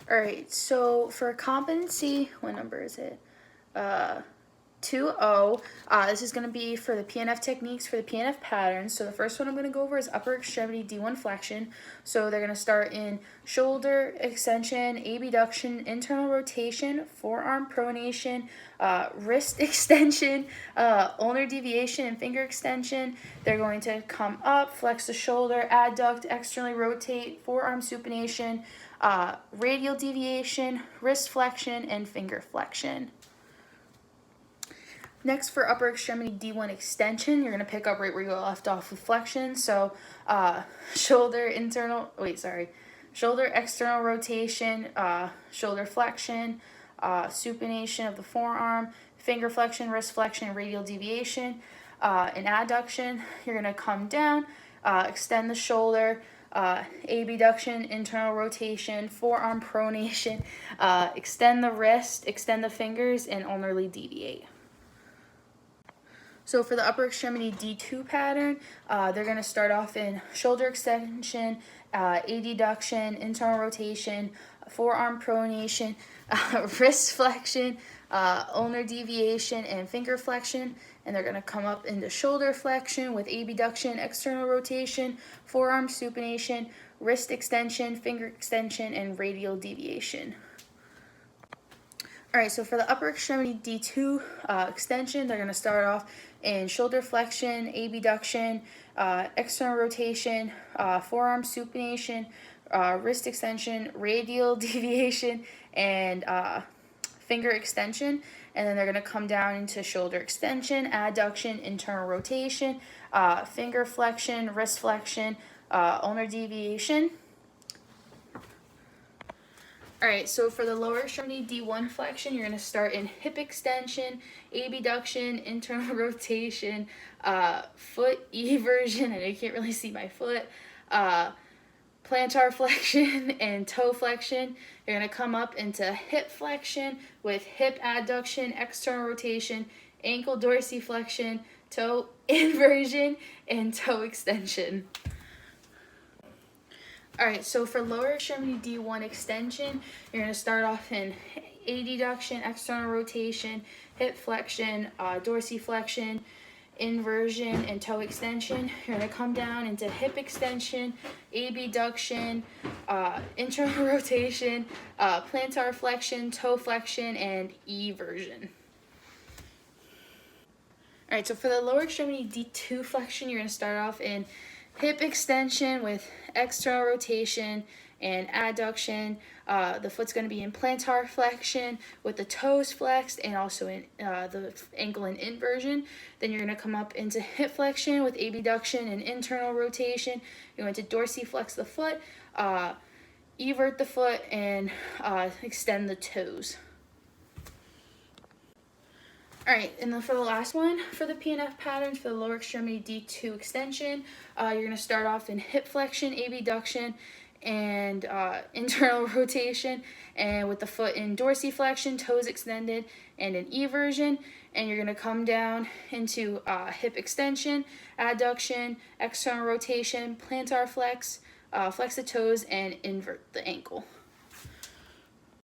All right, so for competency, what number is it? 2O. This is going to be for the PNF techniques for the PNF patterns. So the first one I'm going to go over is upper extremity D1 flexion. So they're going to start in shoulder extension, abduction, internal rotation, forearm pronation, wrist extension, ulnar deviation, and finger extension. They're going to come up, flex the shoulder, adduct, externally rotate, forearm supination, radial deviation, wrist flexion, and finger flexion. Next, for upper extremity D1 extension, you're going to pick up right where you left off with flexion. So shoulder external rotation, shoulder flexion, supination of the forearm, finger flexion, wrist flexion, radial deviation. In adduction, you're going to come down, extend the shoulder, abduction, internal rotation, forearm pronation, extend the wrist, extend the fingers, and ulnarly deviate. So for the upper extremity D2 pattern, they're going to start off in shoulder extension, adduction, internal rotation, forearm pronation, wrist flexion, ulnar deviation, and finger flexion. And they're going to come up into shoulder flexion with abduction, external rotation, forearm supination, wrist extension, finger extension, and radial deviation. All right, so for the upper extremity D2 extension, they're going to start off in shoulder flexion, abduction, external rotation, forearm supination, wrist extension, radial deviation, and finger extension. And then they're going to come down into shoulder extension, adduction, internal rotation, finger flexion, wrist flexion, ulnar deviation. All right, so for the lower extremity D1 flexion, you're going to start in hip extension, abduction, internal rotation, foot eversion, and I can't really see my foot, plantar flexion, and toe flexion. You're going to come up into hip flexion with hip adduction, external rotation, ankle dorsiflexion, toe inversion, and toe extension. All right, so for lower extremity D1 extension, you're going to start off in adduction, external rotation, hip flexion, dorsiflexion, inversion, and toe extension. You're going to come down into hip extension, abduction, internal rotation, plantar flexion, toe flexion, and eversion. All right, so for the lower extremity D2 flexion, you're going to start off in hip extension with external rotation and adduction. The foot's going to be in plantar flexion with the toes flexed and also in the ankle in inversion. Then you're going to come up into hip flexion with abduction and internal rotation. You're going to dorsiflex the foot, evert the foot, and extend the toes. All right, and then for the last one, for the PNF patterns, for the lower extremity D2 extension, you're going to start off in hip flexion, abduction, and internal rotation, and with the foot in dorsiflexion, toes extended, and an eversion. And you're going to come down into hip extension, adduction, external rotation, plantar flex, flex the toes, and invert the ankle.